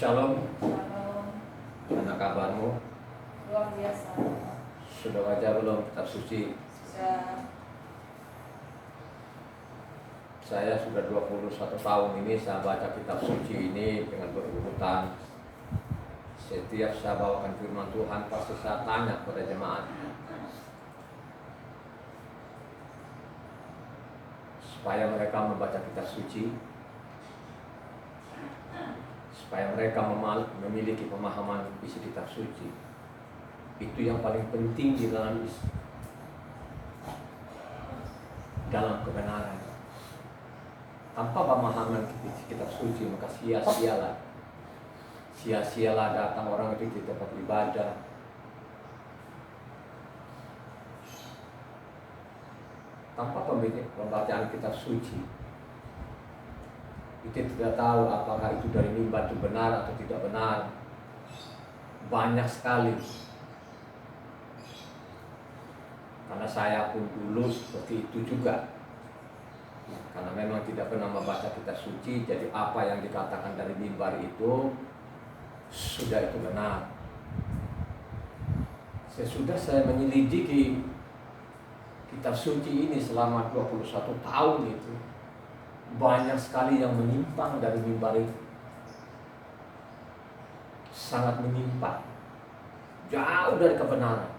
Shalom, Shalom. mana kabarmu? Luar biasa. Sudah baca belum kitab suci? Sudah. Saya sudah 21 tahun ini saya baca kitab suci ini dengan berurutan. Setiap saya bawakan firman Tuhan pasti saya tanya kepada jemaat, supaya mereka membaca kitab suci, supaya mereka memiliki pemahaman isi kitab suci. Itu yang paling penting di dalam kebenaran. Tanpa pemahaman kitab suci maka sia-sialah datang orang itu di tempat ibadah. Tanpa pembacaan kitab suci, kita tidak tahu apakah itu dari mimbar itu benar atau tidak benar. Banyak sekali. Karena saya pun dulu seperti itu juga. Karena memang tidak pernah membaca kitab suci, jadi apa yang dikatakan dari mimbar itu sudah itu benar. Sesudah saya menyelidiki kitab suci ini selama 21 tahun itu, banyak sekali yang menyimpang dari mimbar itu. Sangat menyimpang, jauh dari kebenaran.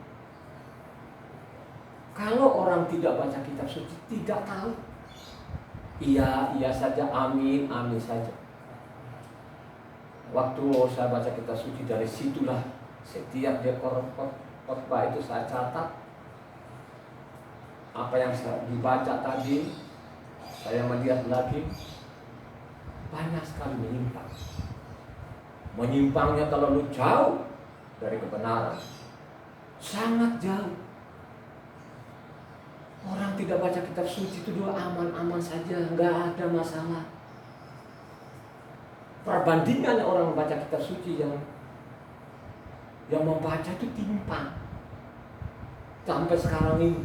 Kalau orang tidak baca kitab suci, tidak tahu. Iya saja, amin saja. Waktu saya baca kitab suci, dari situlah setiap dia khotbah itu saya catat. Apa yang saya dibaca tadi, saya melihat lagi, banyak sekali menyimpang. Menyimpangnya terlalu jauh dari kebenaran, sangat jauh. Orang tidak baca kitab suci itu dua aman-aman saja, nggak ada masalah. Perbandingannya orang membaca kitab suci yang membaca itu timpang. Sampai sekarang ini,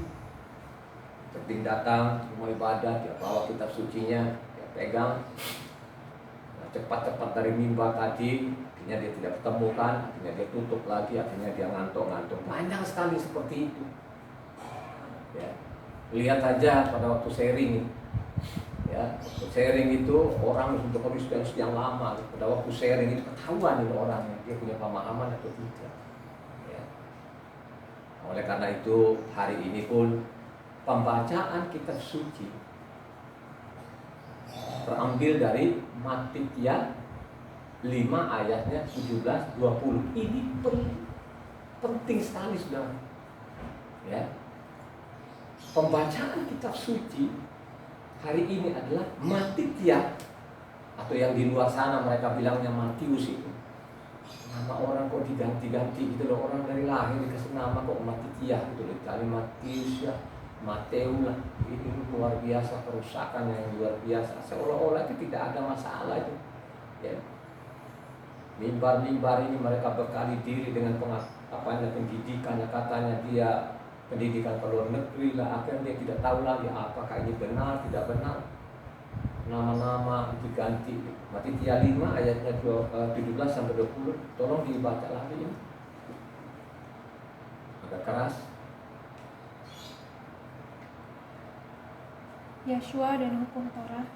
penting datang mau ibadah, dia bawa kitab sucinya, dia pegang. Nah, cepat-cepat dari mimbar tadi, akhirnya dia tidak ketemukan, akhirnya dia tutup lagi, akhirnya dia ngantuk-ngantuk. Banyak sekali seperti itu. Ya. Lihat aja pada waktu sharing, ya, waktu sharing itu orang untuk Kristen yang lama, pada waktu sharing itu ketahuan itu orangnya, dia punya pemahaman atau tidak. Ya. Oleh karena itu hari ini pun pembacaan kitab suci terambil dari Matius 5 ayatnya 17-20. Ini penting sekali, saudara. Ya. Pembacaan kitab suci hari ini adalah Matius, atau yang di luar sana mereka bilangnya Matius itu. Nama orang kok diganti-ganti gitu loh, orang dari lahir dikasih nama kok Matius gitu loh. Kali Matius ya, Mateus lah. Ini luar biasa, kerusakan yang luar biasa. Seolah-olah itu tidak ada masalah itu. Ya. Mimbar-mimbar ini mereka berkali diri dengan pendidikannya, katanya dia pendidikan ke luar negeri lah, akhirnya dia tidak tahu lagi apakah ini benar, tidak benar. Nama-nama diganti. Matius 5 ayatnya 17-20. Tolong dibaca lagi ya. Agak keras. Yeshua dan hukum Torah.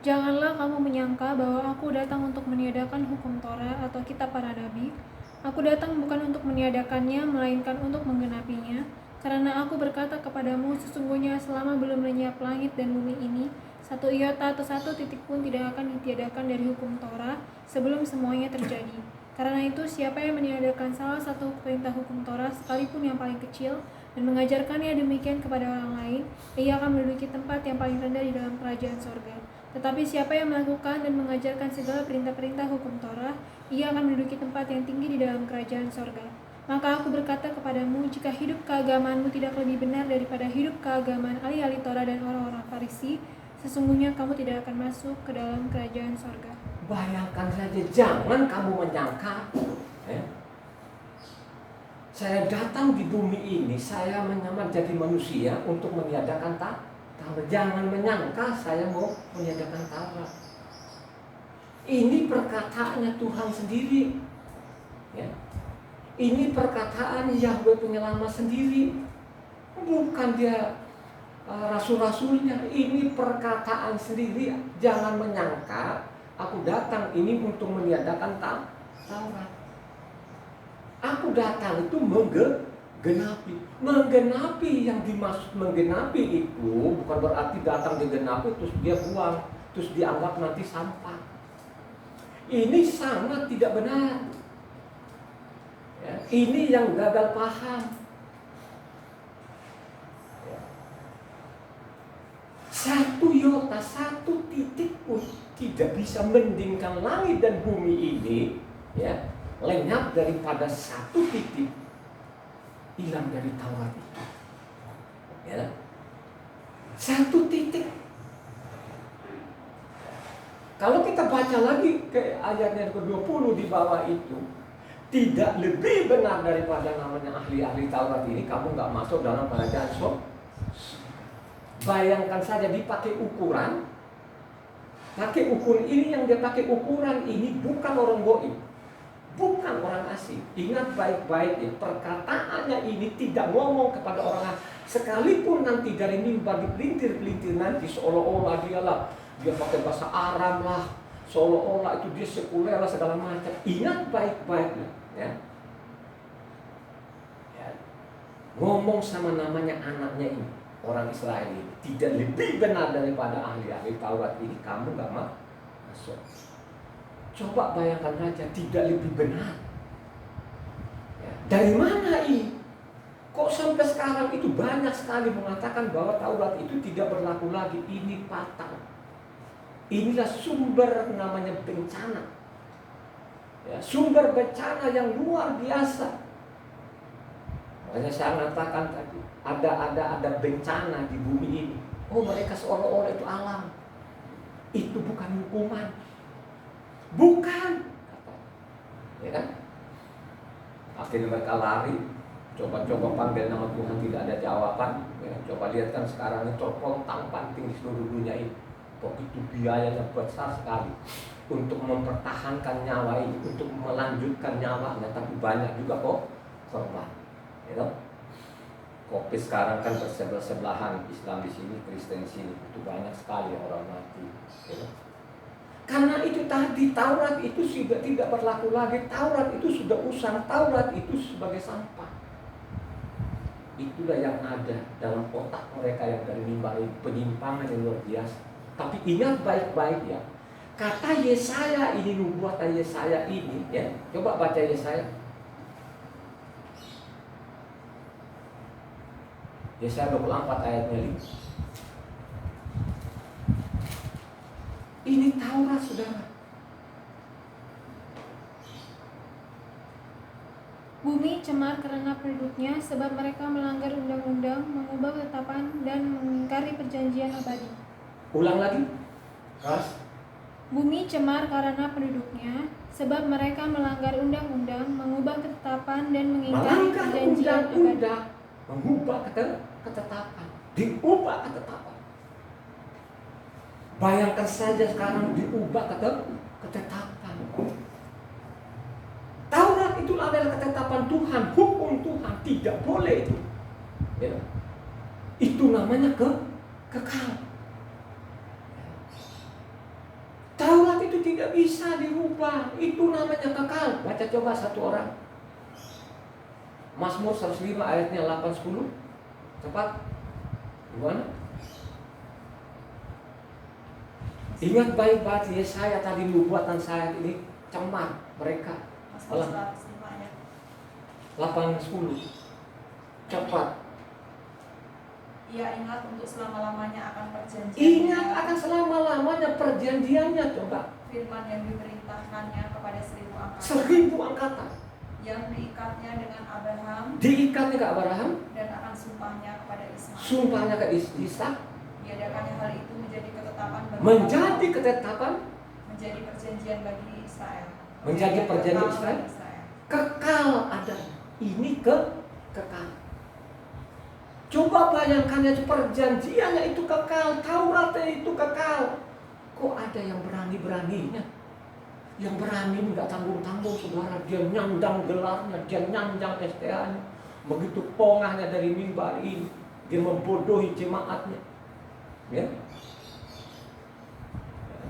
Janganlah kamu menyangka bahwa aku datang untuk meniadakan hukum Torah atau kitab para nabi. Aku datang bukan untuk meniadakannya, melainkan untuk menggenapinya. Karena aku berkata kepadamu, sesungguhnya selama belum lenyap langit dan bumi ini, satu iota atau satu titik pun tidak akan ditiadakan dari hukum Torah sebelum semuanya terjadi. Karena itu, siapa yang meniadakan salah satu perintah hukum Torah, sekalipun yang paling kecil, dan mengajarkannya demikian kepada orang lain, ia akan menduduki tempat yang paling rendah di dalam kerajaan sorga. Tetapi siapa yang melakukan dan mengajarkan segala perintah-perintah hukum Torah, ia akan menduduki tempat yang tinggi di dalam kerajaan sorga. Maka aku berkata kepadamu, jika hidup keagamaanmu tidak lebih benar daripada hidup keagamaan ahli-ahli Torah dan orang-orang Farisi, sesungguhnya kamu tidak akan masuk ke dalam kerajaan sorga. Bayangkan saja, jangan kamu menyangka, saya datang di bumi ini, saya menyamar jadi manusia untuk meniadakan Taurat. Jangan menyangka saya mau meniadakan Taurat. Ini perkataannya Tuhan sendiri. Ya. Ini perkataan Yahweh penyelamat sendiri. Bukan dia rasul-rasulnya. Ini perkataan sendiri. Jangan menyangka aku datang ini untuk meniadakan Taurat. Aku datang itu menggenapi. Menggenapi, yang dimaksud menggenapi itu bukan berarti datang digenapi terus dia buang, terus dianggap nanti sampah. Ini sangat tidak benar. Ya, ini yang gagal paham. Ya. Satu iota, satu titik pun tidak bisa mendingkan langit dan bumi ini, ya, lenyap daripada satu titik, hilang dari Taurat itu. Ya. Satu titik. Kalau kita baca lagi ke ayatnya ke-20 di bawah itu, tidak lebih benar daripada namanya ahli-ahli Taurat ini, kamu nggak masuk dalam kerajaan surga. Bayangkan saja dipakai ukuran, pakai ukur ini, yang dia pakai ukuran ini bukan orang goib, bukan orang asing. Ingat baik-baik ya, perkataannya ini tidak ngomong kepada orang asing. Sekalipun nanti dari mimbar dipelintir-pelintir nanti seolah-olah dia pakai bahasa Arab lah, seolah-olah itu dia sekuler lah segala macam. Ingat baik-baik ya. Ya. Ngomong sama namanya anaknya ini, orang Israel ini, tidak lebih benar daripada ahli-ahli Taurat ini, kamu gak masuk. Coba bayangkan aja, tidak lebih benar. Ya. Dari mana ini? Kok sampai sekarang itu banyak sekali mengatakan bahwa Taurat itu tidak berlaku lagi? Ini fatal. Inilah sumber namanya bencana. Ya, sumber bencana yang luar biasa. Makanya saya mengatakan tadi, ada bencana di bumi ini. Oh, mereka seolah-olah itu alam. Itu bukan hukuman. Bukan. Ya kan? Akhirnya mereka lari. Coba-coba panggil nama Tuhan, tidak ada jawaban. Ya, coba lihat kan sekarang ini terpontang-panting di seluruh dunia ini. Begitu biayanya besar sekali untuk mempertahankan nyawa ini, untuk melanjutkan nyawanya, tapi banyak juga kok korban. You know? Covid sekarang kan bersebelahan, Islam di sini, Kristen di sini, itu banyak sekali orang mati. You know? Karena itu tadi Taurat itu sudah tidak berlaku lagi, Taurat itu sudah usang, Taurat itu sebagai sampah. Itulah yang ada dalam otak mereka yang dari mimbar ini, penyimpangan yang luar biasa. Tapi ingat baik-baik ya, kata Yesaya ini, nubuatan Yesaya ini ya, coba baca Yesaya. Yesaya 24 ayatnya 5. Ini Taurat, saudara. Bumi cemar karena penduduknya, sebab mereka melanggar undang-undang, mengubah ketetapan, dan mengingkari perjanjian abadi. Ulang lagi. Keras. Bumi cemar karena penduduknya, sebab mereka melanggar undang-undang, mengubah ketetapan, dan mengingkari perjanjian abadi. Mengubah ketetapan, diubah ketetapan. Bayangkan saja sekarang diubah ketetapan. Taurat itu adalah ketetapan Tuhan, hukum Tuhan, tidak boleh itu. Ya. Itu namanya kekal. Taurat itu tidak bisa dirubah, itu namanya kekal. Baca coba satu orang. Mazmur 105 ayatnya 8-10. Cepat. Gimana? Ingat baik-baik Yesaya tadi, nubuatan saya ini cemar mereka. 8-10. Cepat. Ia ingat untuk selama-lamanya akan perjanjian. Ingat akan selama-lamanya perjanjiannya, coba. Firman yang diperintahkannya kepada 1000 angkatan. 1000 angkatan. Yang diikatnya dengan Abraham. Diikatnya ke Abraham. Dan akan sumpahnya kepada Ishak. Sumpahnya ke Ishak. Diadakannya hal itu menjadi ketetapan bagi menjadi ketetapan. Menjadi perjanjian bagi Israel. Menjadi perjanjian Israel. Kekal ada. Ini kekal. Coba bayangkan ya, perjanjiannya itu kekal, Tauratnya itu kekal. Kok ada yang berani-beraninya Yang berani nggak tanggung-tanggung saudara, dia nyandang gelarnya, dia nyandang STA-nya. Begitu pongahnya dari mimbar ini, dia membodohi jemaatnya. Ya.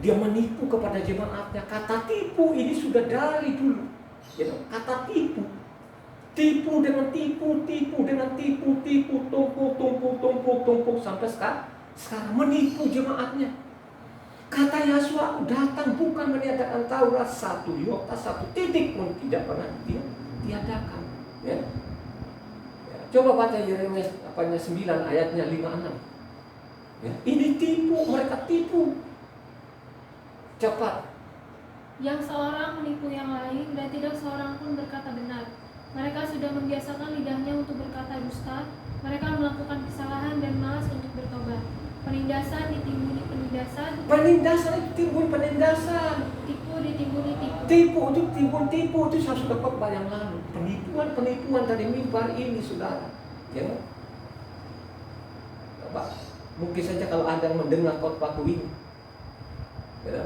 Dia menipu kepada jemaatnya. Kata tipu ini sudah dari dulu. Ya, kata tipu. Tipu dengan tipu, tipu dengan tipu, tumpuk sampai sekarang menipu jemaatnya. Kata Yosua datang bukan meniadakan Taurat, satu iota, satu titik pun tidak pernah diadakan. Ya. Ya. Coba baca Yeremia 9 ayatnya 5-6. Ya. Ini tipu, mereka tipu. Cepat. Yang seorang menipu yang lain dan tidak seorang pun berkata benar. Mereka sudah membiasakan lidahnya untuk berkata dusta. Mereka melakukan kesalahan dan malas untuk bertobat. Penindasan ditimbuni penindasan. Penindasan itu timbun penindasan. Tipu ditimbuni tipu. Tipu itu timbun tipu itu sudah khotbah yang lalu. Penipuan dari mimbar ini saudara. Ya. Coba. Mungkin saja kalau Anda mendengar khotbahku ini, ya.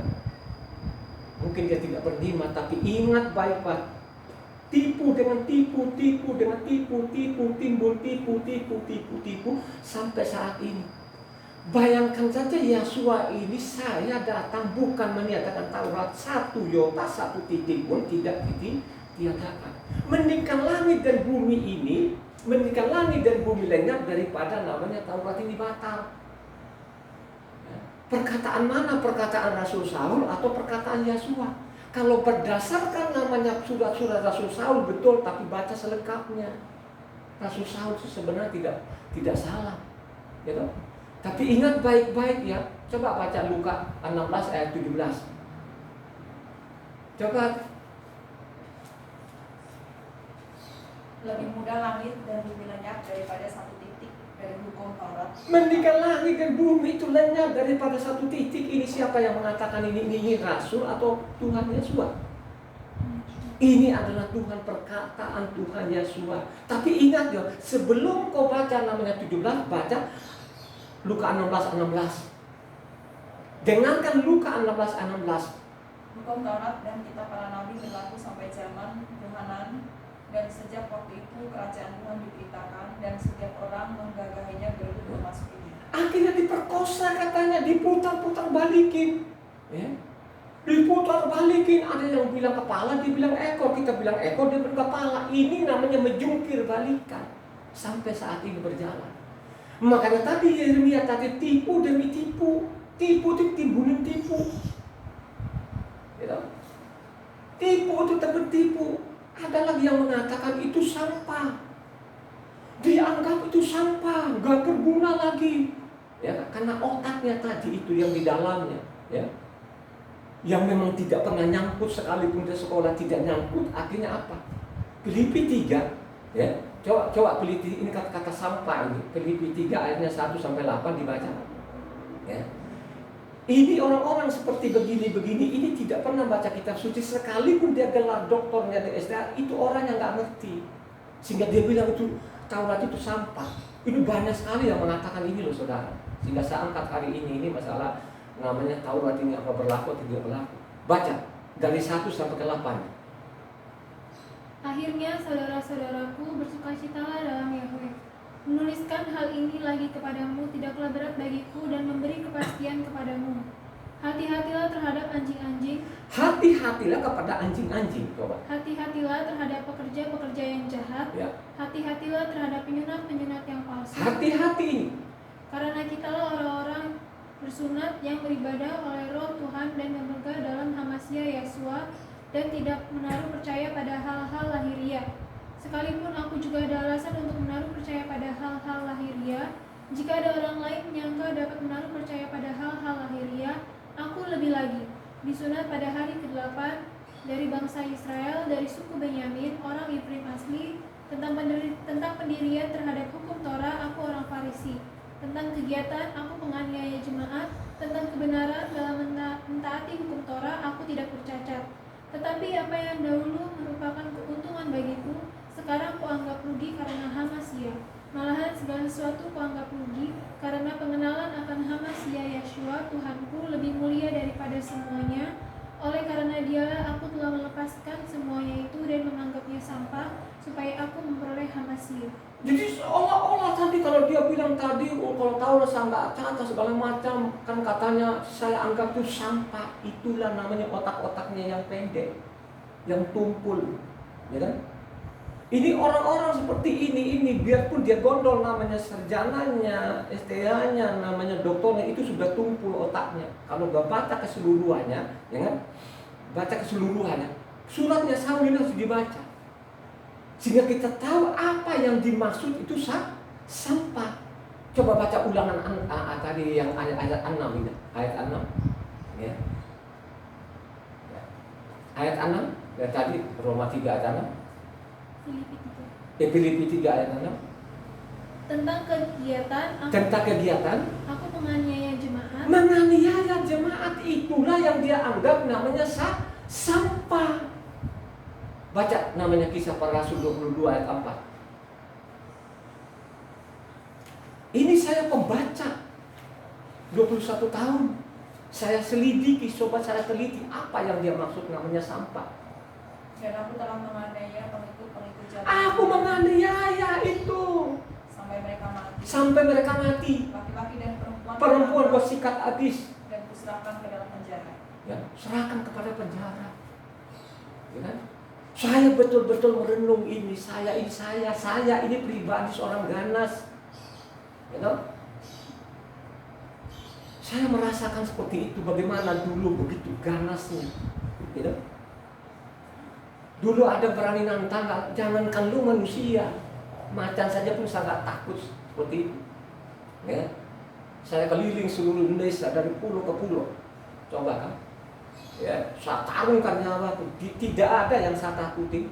Mungkin dia tidak bernima, tapi ingat baik-baik. Tipu dengan tipu, tipu dengan tipu, timbul tipu sampai saat ini. Bayangkan saja Yosua ini, saya datang bukan meniadakan Taurat, satu iota, satu titik pun tidak ditiadakan. Mendingkan langit dan bumi ini, mendingkan langit dan bumi lenyap daripada namanya Taurat ini batal. Perkataan mana? Perkataan Rasul Saul atau perkataan Yosua? Kalau berdasarkan namanya surat-surat Rasul Saul betul, tapi baca selengkapnya. Rasul Saul sebenarnya tidak salah, gitu. Tapi ingat baik-baik ya. Coba baca Luka 16 ayat 17. Coba. Lebih mudah langit dan bumi lenyap daripada satu titik dari hukum Taurat. Mendingan langit dan bumi itu lenyap daripada satu titik. Ini siapa yang mengatakan ini Rasul atau Tuhan Yesus? Ini adalah Tuhan, perkataan Tuhan Yesus. Tapi ingat ya, sebelum kau baca namanya 17, baca Luka 16. Dengarkan Luka 16. Hukum Taurat dan kitab para nabi berlaku sampai zaman Yohanan, dan sejak waktu itu kerajaan Tuhan diberitakan dan setiap orang menggagahinya berebut memasukinya. Akhirnya diperkosa katanya, diputar-putar balikin, ya. Diputar balikin, ada yang bilang kepala, dia bilang ekor, kita bilang ekor, dia bilang kepala. Ini namanya menjungkir balikan. Sampai saat ini berjalan. Makanya tadi Yeremia tadi tipu demi tipu. Tipu itu timbunin tipu. Gitu? Tipu itu temen tipu. Ada lagi yang mengatakan itu sampah. Dianggap itu sampah, gak berguna lagi. Ya, karena otaknya tadi itu yang di dalamnya, ya. Yang memang tidak pernah nyangkut, sekalipun di sekolah tidak nyangkut, akhirnya apa? Filipi 3, ya. Coba Filipi, ini kata-kata sampah ini. Filipi 3 ayatnya 1-8 dibaca. Ya. Ini orang-orang seperti begini-begini, ini tidak pernah baca kitab suci, sekalipun dia gelar doktornya di SDA, itu orang yang nggak ngerti. Sehingga dia bilang itu Taurat itu sampah. Ini banyak sekali yang mengatakan ini loh saudara. Sehingga saya angkat hari ini masalah namanya Taurat ini apa berlaku atau tidak berlaku. Baca dari 1-8. Akhirnya saudara-saudaraku, bersukacitalah dalam Yahweh. Menuliskan hal ini lagi kepadamu tidaklah berat bagiku dan memberi kepastian kepadamu. Hati-hatilah terhadap anjing-anjing. Hati-hatilah kepada anjing-anjing. Coba. Hati-hatilah terhadap pekerja-pekerja yang jahat. Ya. Hati-hatilah terhadap penyunat-penyunat yang palsu. Hati-hati ini. Karena kitalah orang-orang bersunat yang beribadah oleh Roh Tuhan dan memegang dalam Hamasya Yesua dan tidak menaruh percaya pada hal-hal lahiriah. Sekalipun aku juga ada alasan untuk menaruh percaya pada hal-hal lahiriah, jika ada orang lain menyangka dapat menaruh percaya pada hal-hal lahiriah, aku lebih lagi. Disunat pada hari ke-8 dari bangsa Israel, dari suku Benyamin, orang Ifrim asli. Tentang pendirian terhadap hukum Torah, aku orang Farisi. Tentang kegiatan, aku penganiaya jemaat. Tentang kebenaran dalam mentaati hukum Torah, aku tidak bercacat. Tetapi apa yang dahulu merupakan keuntungan bagiku, sekarang kuanggap rugi karena Hamasya. Malahan segala sesuatu kuanggap rugi karena pengenalan akan Hamasya Yeshua Tuhanku lebih mulia daripada semuanya. Oleh karena dialah aku telah melepaskan semuanya itu dan menganggapnya sampah, supaya aku memperoleh hamasir. Jadi seolah-olah tadi kalau dia bilang tadi, oh, kalau tahu rasa nggak cacat segala macam, kan katanya saya anggap itu sampah. Itulah namanya otak-otaknya yang pendek, yang tumpul, ya kan? Ini orang-orang seperti ini biarpun dia gondol namanya sarjananya, STH-nya, namanya doktornya, itu sudah tumpul otaknya. Kalau nggak baca keseluruhannya, ya kan? Baca keseluruhannya, suratnya Saul harus dibaca. Sehingga kita tahu apa yang dimaksud itu sampah. Coba baca ulangan tadi yang ayat 6 ini. Ayat 6. Ya. Ayat 6. Ya, tadi Roma 3 ayat 6. Filipi 3 ayat 6. Tentang kegiatan Aku menganiaya jemaat. menganiaya jemaat, itulah yang dia anggap namanya sampah. Baca namanya Kisah Para Rasul 22 ayat 4. Ini saya pembaca 21 tahun. Saya selidiki, sobat, saya teliti apa yang dia maksud namanya sampah. Dan aku telah menganiaya pengikut-pengikut jalan. Aku menganiaya itu sampai mereka mati. Sampai mereka mati. Laki-laki dan Perempuan bersikat adis. dan kuserahkan ke dalam penjara. Ya, serahkan kepada penjara. Ya kan? Saya betul-betul merenung ini. Saya ini pribadi seorang ganas. You know? Saya merasakan seperti itu. Bagaimana dulu begitu ganasnya. You know? Dulu ada berani nantang, jangankan lu manusia, macan saja pun sangat takut seperti itu. Ya? Saya keliling seluruh Indonesia dari pulau ke pulau. Coba kan? Ya, saya tarungkan nyawa tuh. Tidak ada yang saya takuti.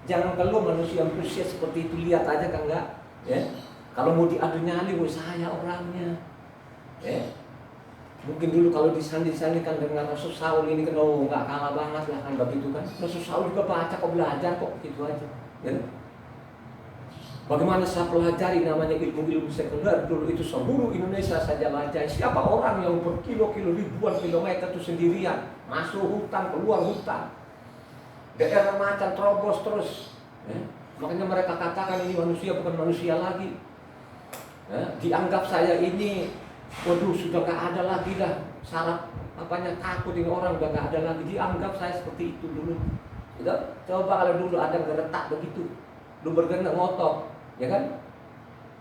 Jangan kalau manusia seperti itu, lihat aja kan enggak. Ya, kalau mau diadu nyali, saya orangnya. Ya, mungkin dulu kalau disanding-sandingkan dengan Rasul Saul ini kan, oh nggak kalah banget lah kan begitu kan. Rasul Saul juga baca kok, belajar kok, gitu aja. Ya. Bagaimana saya pelajari namanya ilmu-ilmu sekuler dulu itu seluruh Indonesia saja baca. Siapa orang yang berkilo-kilo ribuan kilometer itu sendirian masuk hutan, keluar hutan, daerah macan terobos terus. Ya. Makanya mereka katakan ini manusia bukan manusia lagi. Ya. Dianggap saya ini, waduh sudah gak ada lagi dah syarat apanya, takut ini orang udah gak ada lagi. Dianggap saya seperti itu dulu. Gitu? Coba kalau dulu ada geretak begitu, lu bergerak ngotot. Ya kan?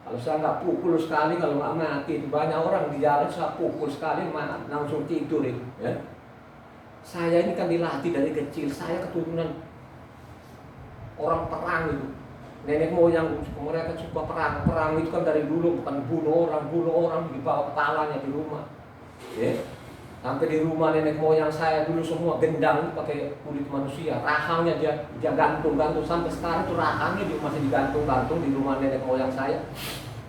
Kalau saya nggak pukul sekali, kalau nggak mati itu banyak orang di jalan saya pukul sekali langsung tidur itu. Ya. Saya ini kan dilatih dari kecil, saya keturunan orang perang itu. Nenek moyang mereka suka perang. Perang itu kan dari dulu bukan bunuh orang dibawa kepalanya di rumah. Ya. Sampai di rumah nenek moyang saya dulu semua gendang pakai kulit manusia, rahangnya dia gantung sampai sekarang itu rahangnya dia masih digantung di rumah nenek moyang saya.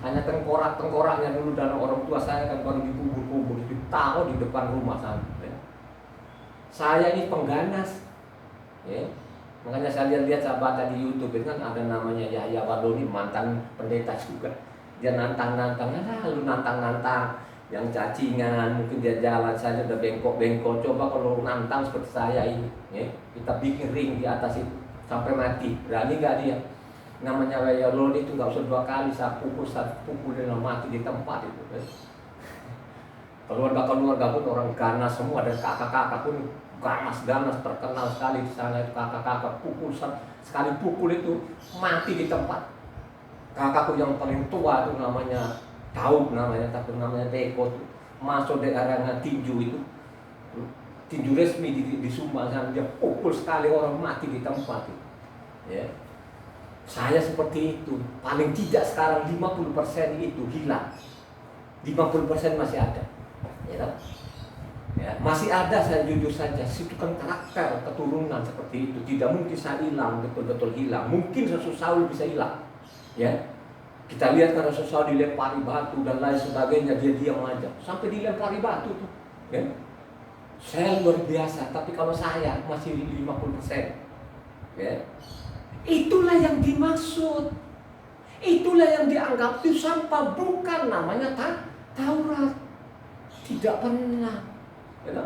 Hanya tengkoraknya dulu dan orang tua saya kan baru dikubur ditaruh di depan rumah sana. Ya. Saya ini pengganas, ya. Makanya saya lihat saya baca di YouTube itu kan ada namanya Yahya Wadoni, mantan pendeta juga. Dia nantang, lu nantang. Yang cacingan, mungkin dia jalan saja udah bengkok. Coba kalau nantang seperti saya ini, ya, kita bikin ring di atas itu sampai mati, berani gak dia? Namanya Wayalon itu nggak usah 2 kali saya pukul dia mati di tempat itu. Ya. Keluarga pun orang ganas semua, dan kakak-kakak pun ganas terkenal sekali di sana itu kakak-kakak sekali pukul itu mati di tempat. Kakakku yang paling tua itu namanya Daud tapi namanya Deko tuh, masuk daerahnya tinju itu, tinju resmi di Sumba sana, dia pukul sekali orang mati di tempat itu. Ya. Saya seperti itu, paling tidak sekarang 50% itu hilang, 50% masih ada. Ya. Ya, masih ada, saya jujur saja, itu kan karakter keturunan seperti itu, tidak mungkin saya hilang, betul-betul hilang. Mungkin Rasul Saul bisa hilang, ya. Kita lihat kan Rasul Saul dilempari batu dan lain sebagainya, dia diam aja sampai dilempari batu tuh, ya. Saya luar biasa, tapi kalau saya masih 50%, ya. Itulah yang dimaksud, itulah yang dianggap itu sampah, bukan namanya Taurat. Tidak pernah, ya.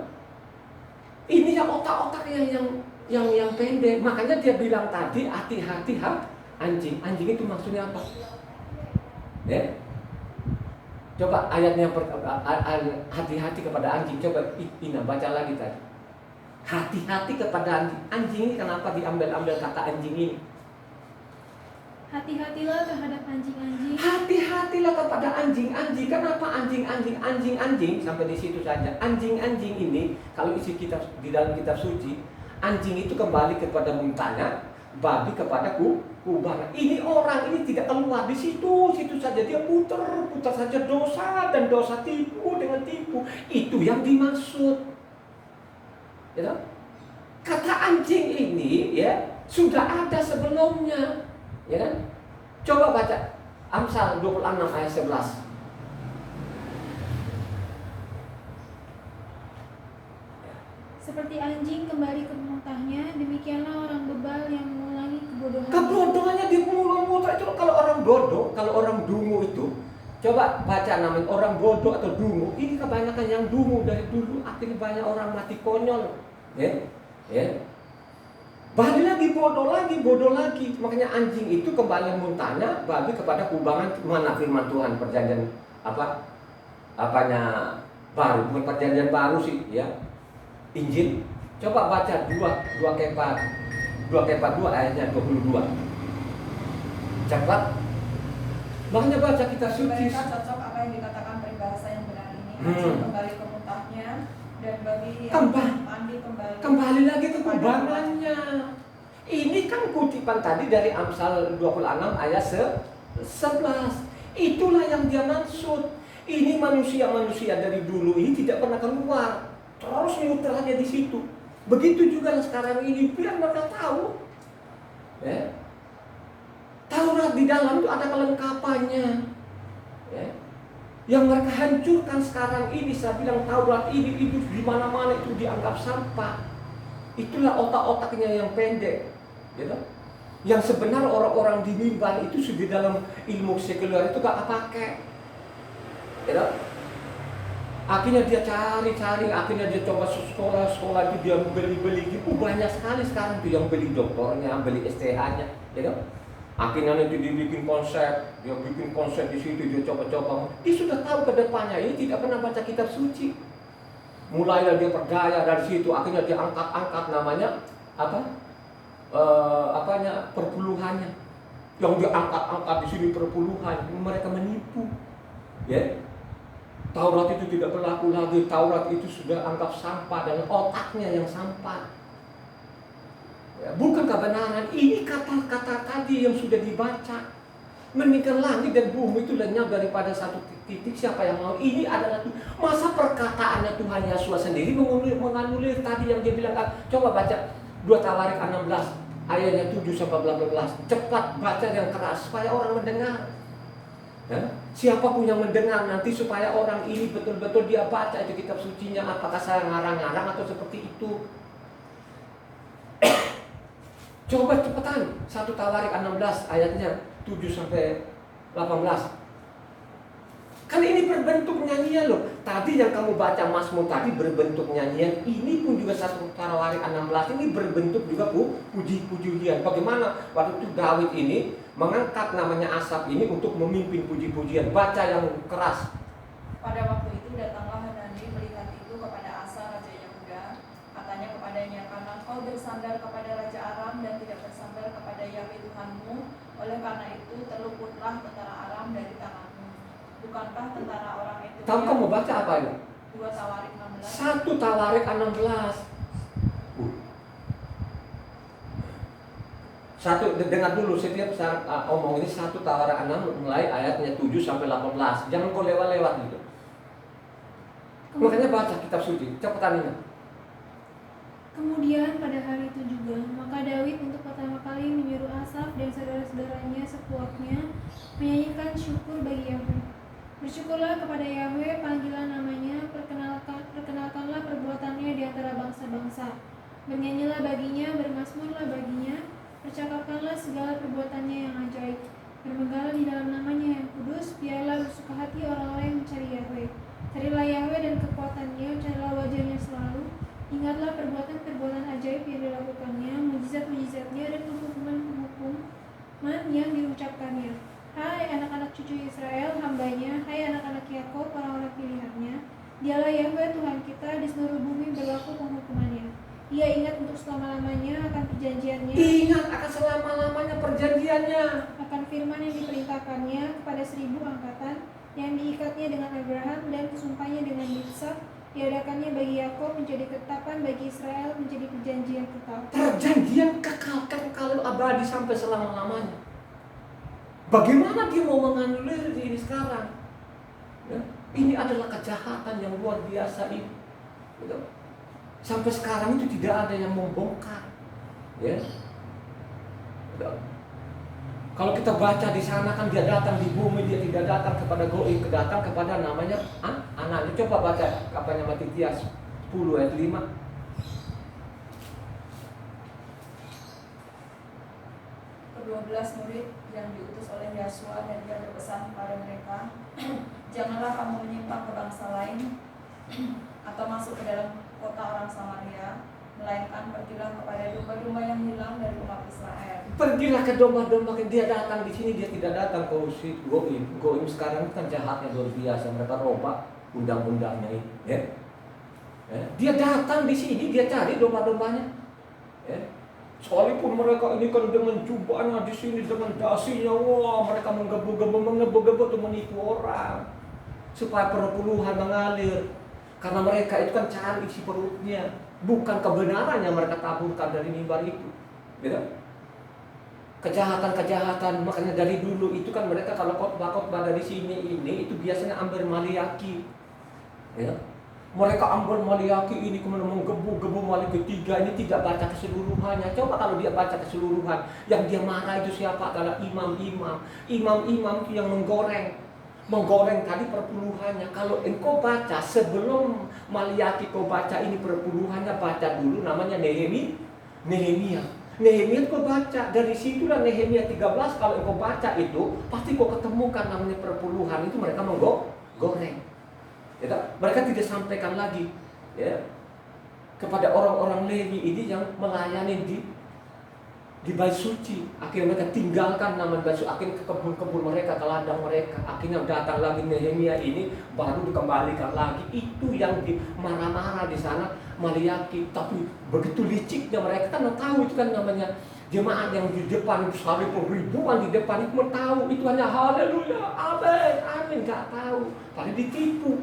Ini yang otak-otaknya yang pendek. Makanya dia bilang tadi hati-hati anjing. Anjing itu maksudnya apa? Ya. Coba ayatnya hati-hati kepada anjing. Coba Ina baca lagi tadi. Hati-hati kepada anjing. Anjing ini kenapa diambil kata anjing ini? Hati-hatilah terhadap anjing-anjing. Hati-hatilah kepada anjing-anjing. Kenapa anjing-anjing sampai di situ saja. Anjing-anjing ini kalau isi kitab di dalam kitab suci, anjing itu kembali kepada muntahnya, babi kepada kubangan. Ini orang ini tidak keluar di situ saja, dia putar saja dosa dan dosa, tipu dengan tipu. Itu yang dimaksud. Ya, kata anjing ini ya sudah ada sebelumnya. Ya kan? Coba baca Amsal 26 ayat 11. Seperti anjing kembali ke muntahnya, demikianlah orang bebal yang mengulangi kebodohan. Kebodohannya di mulut itu kalau orang bodoh, kalau orang dungu itu. Coba baca namanya orang bodoh atau dungu. Ini kebanyakan yang dungu dari dulu, akhirnya banyak orang mati konyol. Ya. Ya. Babi lagi, bodoh lagi. Makanya anjing itu kembali muntahnya, babi kepada kubangan. Mana firman Tuhan perjanjian baru, bukan perjanjian baru sih, ya. Injil. Coba baca 2 Kefa 2 ayatnya 22. Cepat. Makanya baca kitab suci. Mereka cocok apa yang dikatakan peribahasa yang benar ini. Anjing kembali ke muntahnya dan babi yang mandi kembali lagi ke kubangannya. Ini kan kutipan tadi dari Amsal 26 ayat 11. Itulah yang dia maksud. Ini manusia-manusia dari dulu ini tidak pernah keluar, terus muternya di situ. Begitu juga sekarang ini, biar mereka tahu. Ya. Taurat di dalam itu ada kelengkapannya. Ya. Yang mereka hancurkan sekarang ini, saya bilang Taurat ini itu di mana-mana itu dianggap sampah. Itulah otak-otaknya yang pendek, gitu. Yang sebenar orang-orang di mimbar itu sudah dalam ilmu sekuler itu gak kepake, gitu. Akhirnya dia cari, akhirnya dia coba sekolah itu dia beli gitu. Banyak sekali sekarang tuh yang beli doktornya, beli STH-nya, gitu. Akhirnya nanti dibikin konsep, dia bikin konsep di situ, dia coba-coba. Dia sudah tahu ke depannya, ini tidak pernah baca kitab suci. Mulailah dia berdaya dari situ, akhirnya dia angkat namanya perpuluhannya. Yang dia angkat di sini perpuluhan, mereka menipu. Ya. Taurat itu tidak berlaku lagi, Taurat itu sudah anggap sampah dan otaknya yang sampah. Ya, bukan kebenaran, ini kata-kata tadi yang sudah dibaca. Meningkat langit dan bumi itu lenyap daripada satu titik, siapa yang mau? Ini adalah masa perkataannya Tuhan Yesus sendiri menganulir tadi yang dia bilang. Coba baca 2 Tawarik 16 ayatnya 7-18. Cepat baca yang keras supaya orang mendengar. Ya? Siapapun yang mendengar nanti supaya orang ini betul-betul dia baca itu kitab sucinya. Apakah saya ngarang-ngarang atau seperti itu? Coba cepetan 1 Tawarik 16 ayatnya 7-18. Kan ini berbentuk nyanyian loh. Tadi yang kamu baca Mazmur tadi berbentuk nyanyian. Ini pun juga 1 Tawarik 16 ini berbentuk juga puji-pujian. Bagaimana waktu itu Daud ini mengangkat namanya Asaf ini untuk memimpin puji-pujian. Baca yang keras. Pada waktu itu datanglah Hanani melihat itu kepada Asa raja Yehuda. Katanya kepadanya, karena kau bersandar kepada raja Aram dan tidak bersandar kepada Yahweh Tuhanmu, oleh karena itu terluputlah tentara Aram dari tanganmu. Bukankah tentara orang itu? Tahu kamu baca apa ini? 2 Tawarik 16. 1 Tawarik 16. Dengar dulu setiap saat omong ini 1 Tawarik 6 mulai ayatnya 7-18. Jangan kau lewat-lewat gitu. Makanya baca kitab suci, cepetan ini. Kemudian pada hari itu juga, maka Daud untuk pertama kali menyuruh Asaf dan saudara-saudaranya sekuatnya menyanyikan syukur bagi Yahweh. Bersyukurlah kepada Yahweh, panggilan namanya, perkenalkanlah perbuatannya di antara bangsa-bangsa. Bernyanyilah baginya, bermazmurlah baginya, percakapkanlah segala perbuatannya yang ajaib. Bermegahlah di dalam namanya yang kudus, biarlah bersuka hati orang-orang yang mencari Yahweh. Carilah Yahweh dan kekuatannya, carilah wajahnya selalu. Ingatlah perbuatan mujizat-mujizatnya dan penghukuman yang diucapkannya. Hai anak-anak cucu Israel, hambanya, hai anak-anak Yakub, orang-orang pilihannya. Dialah Yahweh Tuhan kita, di seluruh bumi berlaku penghukumannya. Ia ingat untuk selama-lamanya akan perjanjiannya, Ingat akan selama-lamanya perjanjiannya, akan firman yang diperintahkannya kepada 1000 angkatan, yang diikatnya dengan Abraham dan sumpahnya dengan Ishak, diadakannya bagi Yakub menjadi ketetapan, bagi Israel menjadi perjanjian kekal. perjanjian kekal abadi sampai selama-lamanya. Bagaimana dia mau menganulir ini sekarang? Ya, ini adalah kejahatan yang luar biasa ini. Gitu. Sampai sekarang itu tidak ada yang membongkar. Ya. Gitu. Kalau kita baca di sana kan dia datang di bumi, dia tidak datang kepada goim, datang kepada namanya anaknya. Coba baca apanya Matius 10 ayat 5. Ke-12 murid yang diutus oleh Yosua, dan dia berpesan kepada mereka, janganlah kamu menyimpang ke bangsa lain atau masuk ke dalam kota orang Samaria, melainkan pergilah kepada domba-domba yang hilang dari umat Israel. Pergilah ke domba-domba. Dia datang di sini, dia tidak datang ke goim. Goim sekarang kan jahatnya luar biasa. Mereka robak undang-undangnya ini. Ya. Ya. Dia datang di sini, dia cari domba-dombanya. Ya. Sekalipun mereka ini kan dengan jubahnya di sini, dengan dasinya, wah mereka menggebu-gebu untuk menipu orang supaya perpuluhan mengalir. Karena mereka itu kan cari isi perutnya, bukan kebenaran yang mereka taburkan dari mimbar itu. Gitu? Kejahatan-kejahatan, makanya dari dulu itu kan mereka kalau khotbah dari sini ini itu biasanya ambil Maliaki. Ya. Mereka ambil Maliaki ini kemudian menggebu-gebu Maliaki 3 ini tidak baca keseluruhannya. Coba kalau dia baca keseluruhan, yang dia marah itu siapa? Adalah imam-imam. Imam-imam itu yang menggoreng tadi perpuluhannya. Kalau engkau baca sebelum Maliaki kau baca ini perpuluhannya, baca dulu namanya Nehemia. Nehemia kau baca, dari situlah Nehemia 13 kalau engkau baca itu pasti kau ketemukan namanya perpuluhan itu mereka menggoreng. Ya, mereka tidak sampaikan lagi ya, kepada orang-orang Lewi ini yang melayani di bait suci. Akhirnya mereka tinggalkan nama bait suci, akhirnya ke kebun-kebun mereka, ke ladang mereka. Akhirnya datang lagi Nehemia ini, baru dikembalikan lagi. Itu yang marah-marah di sana Maliaki. Tapi begitu liciknya mereka kan tahu itu kan namanya jemaat yang di depan sekalipun ribuan di depan itu tahu itu hanya haleluya, amin, amin, nggak tahu. Paling ditipu.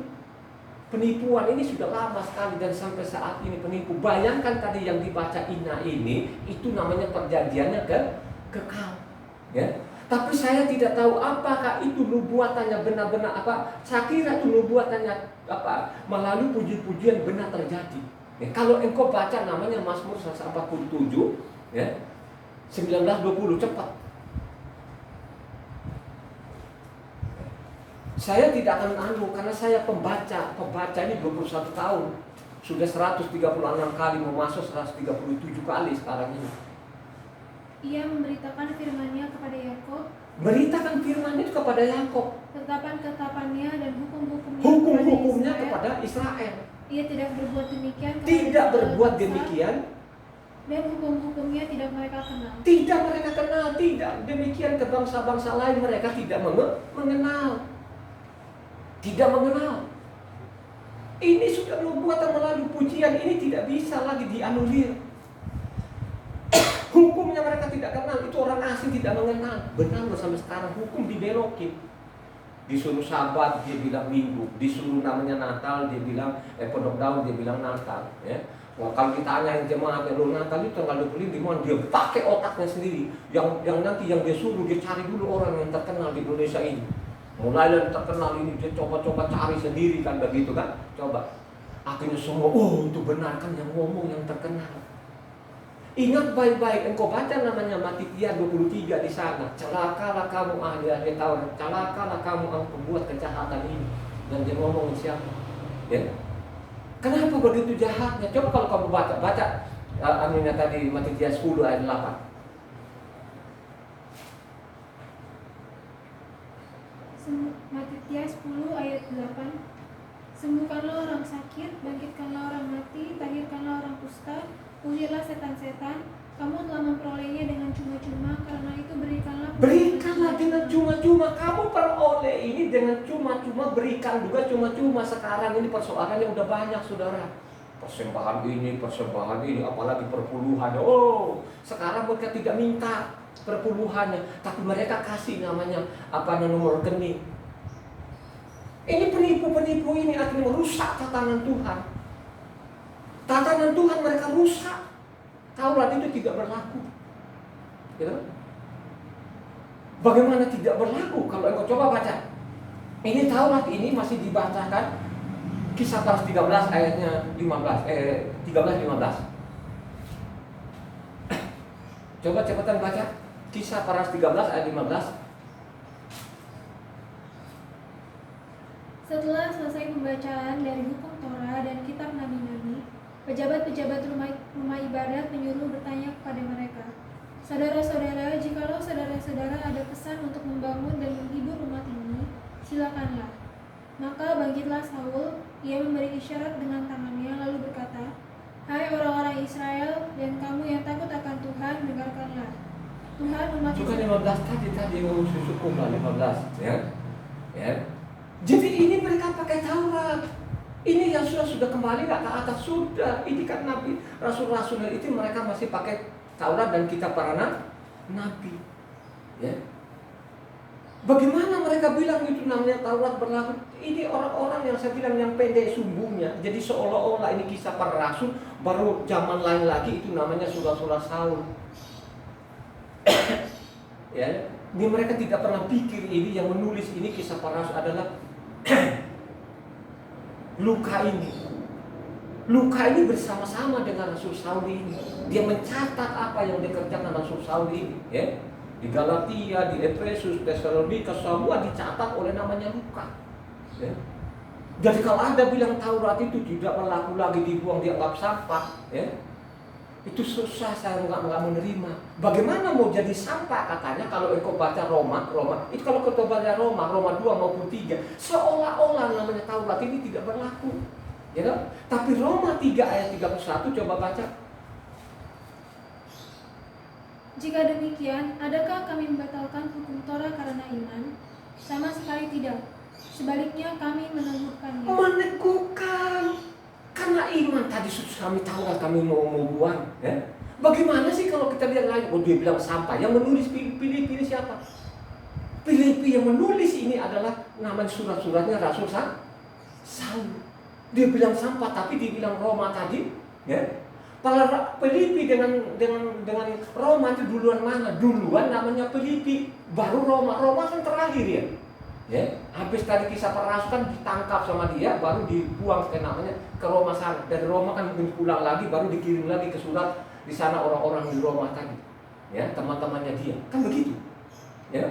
Penipuan ini sudah lama sekali dan sampai saat ini penipu. Bayangkan tadi yang dibaca Ina ini, itu namanya perjanjiannya kekal. Ya. Tapi saya tidak tahu apakah itu nubuatannya benar-benar apa. Saya kira itu nubuatannya apa melalui puji-pujian benar terjadi. Ya, kalau engkau baca namanya Mazmur 147, ya, 19-20 cepat. Saya tidak akan karena saya pembaca ini 21 tahun. Sudah 136 kali, mau masuk 137 kali sekarang ini. Ia memberitakan firman-Nya kepada Yakub, Beritakan firman itu kepada Yakub, ketetapan-ketetapannya dan hukum-hukumnya hukum-hukumnya kepada Israel. Ia tidak berbuat demikian kepada Tidak segala berbuat bangsa, demikian. dan hukum-hukumnya tidak mereka kenal. Tidak mereka kenal, tidak demikian ke bangsa-bangsa lain mereka tidak mengenal. Tidak mengenal. Ini sudah nubuatan melalui pujian, ini tidak bisa lagi dianulir. Hukumnya mereka tidak kenal, itu orang asing tidak mengenal. Benar loh sampai sekarang hukum dibelokin. Disuruh Sabat dia bilang Minggu, disuruh namanya Natal dia bilang Pondok Daun dia bilang Natal. Ya. Nah, kalau ditanya yang jemaat yang Natal itu tanggal 25 dia pakai otaknya sendiri. Yang nanti yang dia suruh dia cari dulu orang yang terkenal di Indonesia ini. Mulai dari terkenal ini dia coba-coba cari sendiri kan begitu kan. Coba. Akhirnya semua, oh itu benar kan yang ngomong yang terkenal. Ingat baik-baik, engkau baca namanya Matitia 23 di sana. Celakalah kamu ahli-ahli Taurat, celakalah kamu yang pembuat kejahatan ini. Dan dia ngomong siapa? Ya. Kenapa begitu jahatnya? Coba kalau kamu baca aminnya tadi Matitia 10 ayat 8. Matitia 10 ayat 8. Sembuhkanlah orang sakit, bangkitkanlah orang mati, tahirkanlah orang kusta, usirlah setan-setan. Kamu telah memperolehnya cuma-cuma. Kamu peroleh ini dengan cuma-cuma, berikan juga cuma-cuma. Sekarang ini persoalannya udah banyak, saudara. Persembahan ini, apalagi perpuluhan. Oh, sekarang mereka tidak minta perpuluhannya, tapi mereka kasih namanya nomor rekening. Ini penipu-penipu ini akhirnya merusak tatanan Tuhan. Tatanan Tuhan mereka rusak. Taurat itu tidak berlaku. Gitu? Bagaimana tidak berlaku? Kalau engkau coba baca, ini Taurat ini masih dibacakan Kisah Para 13 ayatnya 13-15. Coba cepetan baca Kisah Para 13 ayat 15. Setelah selesai pembacaan dari hukum Torah dan kitab nabi-nabi, pejabat-pejabat rumah ibadat menyuruh bertanya kepada mereka, "Saudara-saudara, jikalau saudara-saudara ada pesan untuk membangun dan menghibur umat ini, silakanlah." Maka bangkitlah Saul, ia memberi isyarat dengan tangannya lalu berkata, "Hai orang-orang Israel dan kamu yang takut akan Tuhan, dengarkanlah. Tuhan umat Juga Israel." 15 tadi ngomong susuku lah 15, ya. Jadi ini mereka pakai Taurat. Ini yang sudah kembali ke atas sudah. Ini kan nabi, rasul-rasul itu mereka masih pakai Taurat dan kitab para nabi. Ya. Bagaimana mereka bilang itu namanya Taurat berlaku? Ini orang-orang yang saya bilang yang pendek sumbunya. Jadi seolah-olah ini kisah para rasul, baru zaman lain lagi itu namanya surah-surah Saul. Ya, ini mereka tidak pernah pikir ini yang menulis ini kisah para rasul adalah Luka ini. Luka ini bersama-sama dengan Rasul Saul ini. Dia mencatat apa yang dikerjakan Rasul Saul ini, ya. Di Galatia, di Efesus, Tesalonika, semua dicatat oleh namanya Luka. Ya. Jadi kalau ada bilang Taurat itu tidak berlaku lagi, dibuang, dianggap sampah, ya. Itu susah, saya nggak menerima. Bagaimana mau jadi sampah katanya kalau engkau baca Roma, itu kalau kau baca Roma 2 maupun 3, seolah-olah namanya Taurat ini tidak berlaku. Ya kan? Tapi Roma 3 ayat 31 coba baca. Jika demikian, adakah kami membatalkan hukum Torah karena iman? Sama sekali tidak. Sebaliknya kami meneguhkannya. Meneguhkan. Karena iman tadi sudah kami tahu kami mau buang, ya. Bagaimana sih kalau kita lihat lagi? Oh, dia bilang sampah. Yang menulis Filipi siapa? Filipi yang menulis ini adalah namanya surat-suratnya Rasul Saul. Dia bilang sampah, tapi dia bilang Roma tadi, ya. Filipi dengan Roma itu duluan mana? Duluan namanya Filipi, baru Roma. Roma kan terakhir ya. Ya, habis tadi kisah para rasul kan ditangkap sama dia, baru dibuang namanya ke Roma sana. Dari Roma kan mungkin pulang lagi, baru dikirim lagi ke surat di sana orang-orang di Roma tadi. Ya, teman-temannya dia. Kan begitu. Ya.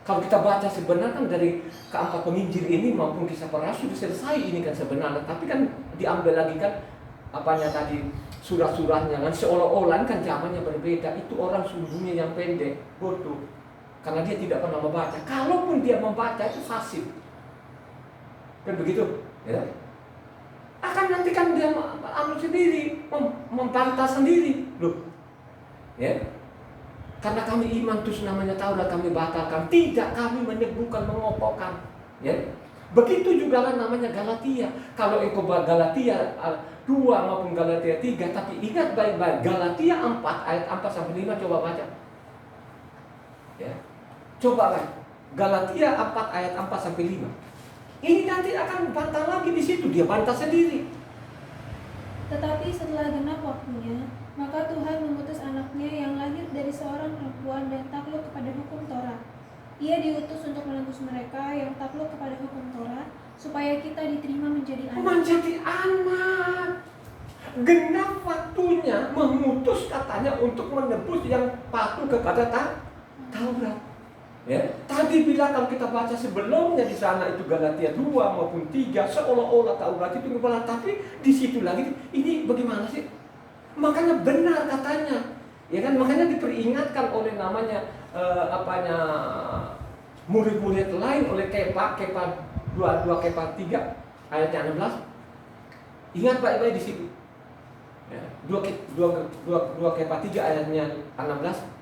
Kalau kita baca sebenarnya kan dari keempat penginjil ini maupun kisah para rasul selesai ini kan sebenarnya, tapi kan diambil lagi kan apanya tadi surat-suratnya kan seolah-olah kan zamannya berbeda. Itu orang sungguhnya yang pendek, bodoh. Karena dia tidak pernah membaca. Kalaupun dia membaca itu fasik. Kan begitu, ya. Akan nanti kan dia sendiri, membantah sendiri, loh. Ya. Karena kami iman terus namanya Taurat kami batalkan, tidak kami meneguhkan, mengokohkan, ya. Begitu juga kan namanya Galatia. Kalau engkau Galatia 2 maupun Galatia 3, tapi ingat baik-baik Galatia 4 ayat 4 sampai 5 coba baca. Ya. Coba kan Galatia 4 ayat 4 sampai 5. Ini nanti akan bantah lagi di situ, dia bantah sendiri. Tetapi setelah genap waktunya, maka Tuhan mengutus anaknya yang lahir dari seorang perempuan dan takluk kepada hukum Torah. Ia diutus untuk menebus mereka yang takluk kepada hukum Torah, supaya kita diterima menjadi anak. Menjadi anak. Genap waktunya mengutus katanya untuk menebus yang patuh kepada Taurat. Ya, tadi bilang kalau kita baca sebelumnya di sana itu Galatia 2 maupun 3 seolah-olah Taurat itu ngebelah, tapi di situ lagi ini bagaimana sih? Makanya benar katanya. Ya kan makanya diperingatkan oleh namanya murid-murid lain oleh Kepa 2 Kepa 3 ayatnya 16. Ingat baik-baik di situ. Ya, 2 Kepa 3 ayatnya 16.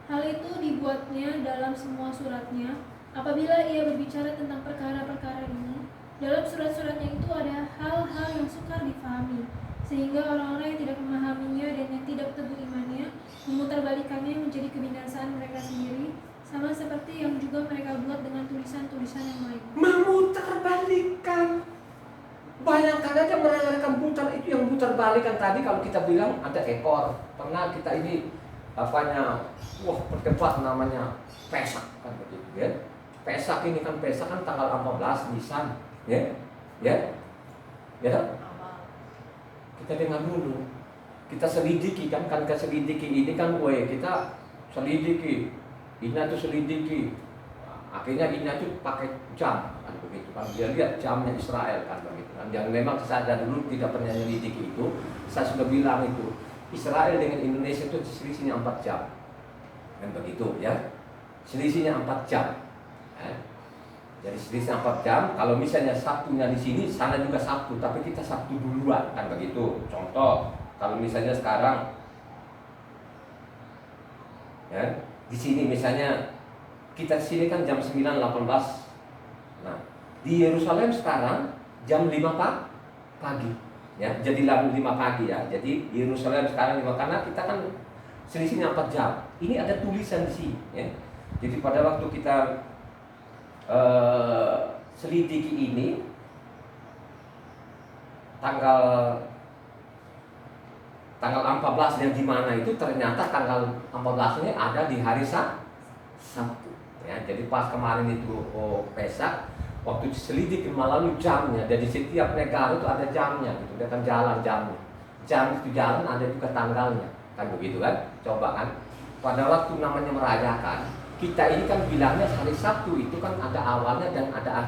Hal itu dibuatnya dalam semua suratnya. Apabila ia berbicara tentang perkara-perkara ini, dalam surat-suratnya itu ada hal-hal yang sukar difahami, sehingga orang-orang yang tidak memahaminya dan yang tidak teguh imannya memutarbalikannya menjadi kebinasaan mereka sendiri, sama seperti yang juga mereka buat dengan tulisan-tulisan yang lain. Memutarbalikkan. Bayangkan aja mereka putar itu yang putar balikan tadi. Kalau kita bilang ada ekor, pernah kita ini berdebat namanya Pesak kan begitu ya. Pesak ini kan tanggal 14 Nisan ya. Ya. Amal. Kita dengar dulu. Kita selidiki kan selidiki ini kan kita selidiki. Ina tuh selidiki. Akhirnya Ina tuh pakai jam kan begitu kan. Dia lihat jamnya Israel kan begitu kan. Yang memang saya dulu tidak pernah menyelidiki itu. Saya sudah bilang itu Israel dengan Indonesia itu selisihnya 4 jam. Kan begitu ya. Selisihnya 4 jam. Jadi selisihnya 4 jam. Kalau misalnya Sabtunya di sini, sana juga Sabtu, tapi kita Sabtu duluan kan begitu. Contoh, kalau misalnya sekarang ya, di sini misalnya kita sini kan jam 9.18. Nah, di Yerusalem sekarang jam 5 pagi. Ya, jadi 5 pagi ya. Jadi di Yerusalem sekarang 5 karena kita kan selisihnya 4 jam. Ini ada tulisan di sini ya. Jadi pada waktu kita selidiki ini tanggal 14 yang di mana itu ternyata tanggal 14 ini ada di hari Sabtu ya. Jadi pas kemarin itu Pesak, waktu diselidiki lalu jamnya. Jadi setiap negara itu ada jamnya gitu. Dia kan jalan jamnya. Jam itu jalan ada juga tanggalnya. Kan begitu kan? Coba kan. Pada waktu namanya merayakan, kita ini kan bilangnya hari Sabtu itu kan ada awalnya dan ada